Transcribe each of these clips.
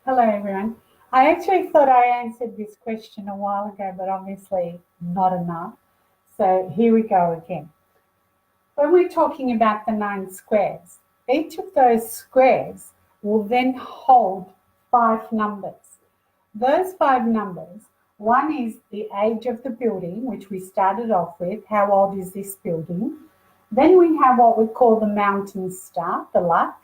Hello, everyone. I actually thought I answered this question a while ago, but obviously not enough. So here we go again. When we're talking about the 9 squares, each of those squares will then hold 5 numbers. Those 5 numbers, one is the age of the building, which we started off with. How old is this building? Then we have what we call the mountain star, the luck,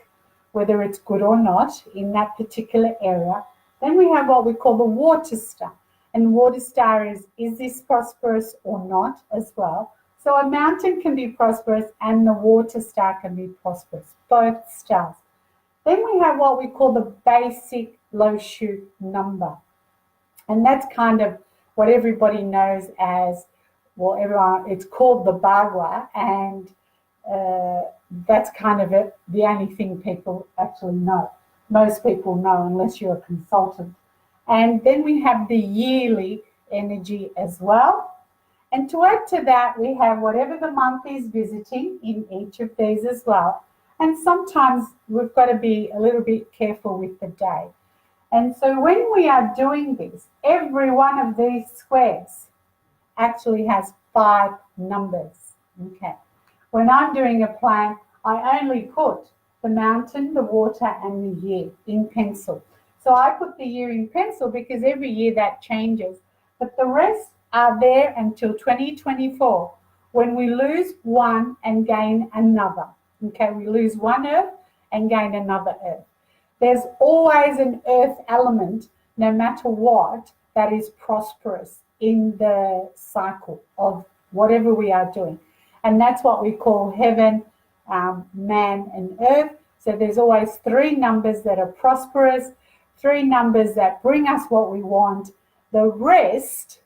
whether it's good or not in that particular area. Then we have what we call the water star. And water star is this prosperous or not as well? So a mountain can be prosperous and the water star can be prosperous, both stars. Then we have what we call the basic low shoot number. And that's kind of what everybody knows as, well, it's called the Bagua, and that's kind of it, the only thing people actually know. Most people know unless you're a consultant. And then we have the yearly energy as well. And to add to that, we have whatever the month is visiting in each of these as well. And sometimes we've got to be a little bit careful with the day. And so when we are doing this, every one of these squares actually has 5 numbers. Okay. When I'm doing a plan, I only put the mountain, the water, and the year in pencil. So I put the year in pencil because every year that changes. But the rest are there until 2024, when we lose one and gain another. Okay, we lose one earth and gain another earth. There's always an earth element, no matter what, that is prosperous in the cycle of whatever we are doing. And that's what we call heaven, man, and earth. So there's always 3 numbers that are prosperous, 3 numbers that bring us what we want. The rest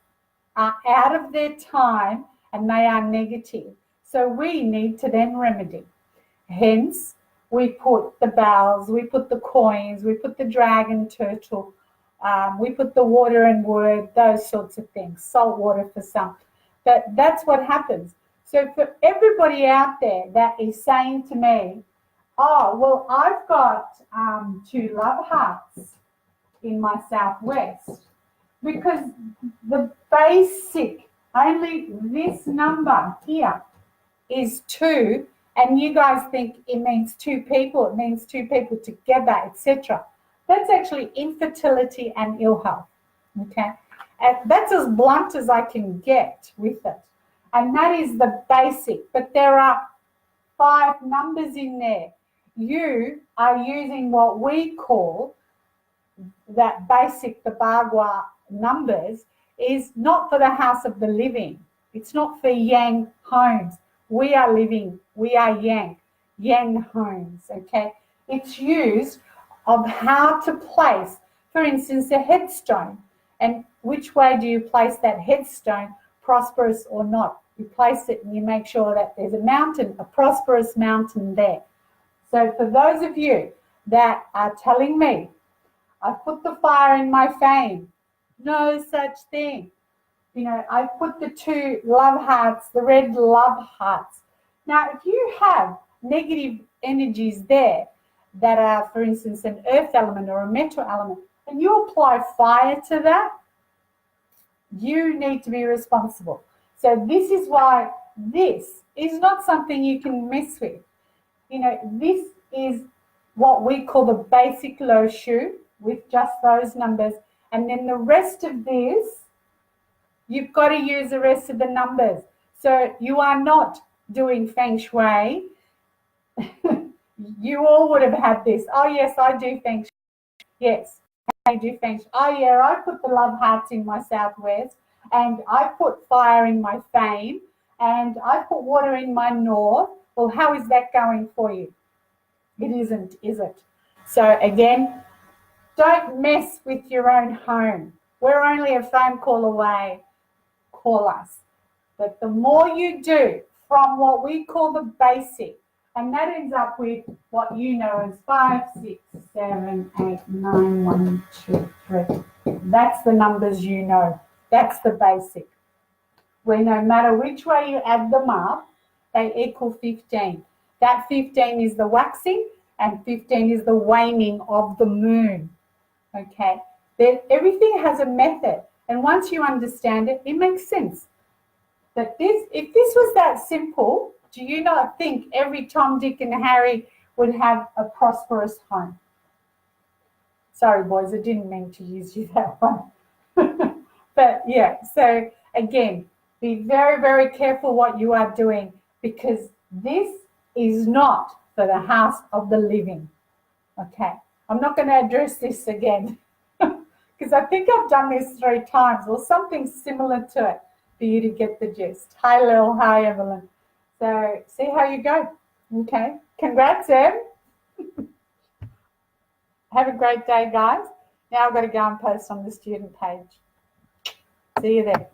are out of their time and they are negative. So we need to then remedy. Hence, we put the bells, we put the coins, we put the dragon turtle, we put the water and word, those sorts of things, salt water for some. But that's what happens. So for everybody out there that is saying to me, oh, well, I've got 2 love hearts in my southwest, because the basic, only this number here is 2, and you guys think it means 2 people, it means 2 people together, etc. That's actually infertility and ill health, okay? And that's as blunt as I can get with it. And that is the basic, but there are 5 numbers in there. You are using what we call that basic, the Bagua numbers, is not for the house of the living. It's not for yang homes. We are living, we are yang homes, okay? It's used of how to place, for instance, a headstone. And which way do you place that headstone, prosperous or not? You place it and you make sure that there's a mountain, a prosperous mountain there. So for those of you that are telling me, I put the fire in my fame, no such thing. You know, I put the 2 love hearts, the red love hearts. Now, if you have negative energies there that are, for instance, an earth element or a metal element, and you apply fire to that, you need to be responsible. So this is why this is not something you can mess with. You know, this is what we call the basic low shu with just those numbers. And then the rest of this, you've got to use the rest of the numbers. So you are not doing Feng Shui. You all would have had this. Oh, yes, I do Feng Shui. Yes, I do Feng Shui. Oh, yeah, I put the love hearts in my southwest, and I put fire in my fame, and I put water in my north. Well, how is that going for you? It isn't, is it? So again, don't mess with your own home. We're only a phone call away. Call us. But the more you do from what we call the basic, and that ends up with what you know as 5, 6, 7, 8, 9, 1, 2, 3. That's the numbers you know. That's the basic. Where no matter which way you add them up, they equal 15. That 15 is the waxing and 15 is the waning of the moon. okay? That everything has a method, and once you understand it, it makes sense. That if this was that simple, do you not think every Tom, Dick, and Harry would have a prosperous home? Sorry, boys, I didn't mean to use you that one. But yeah, so again, be very, very careful what you are doing, because this is not for the house of the living. Okay, I'm not going to address this again because I think I've done this 3 times or something similar to it for you to get the gist. Hi, Lil. Hi, Evelyn. So see how you go. Okay, congrats, Em. Have a great day, guys. Now I've got to go and post on the student page. See you there.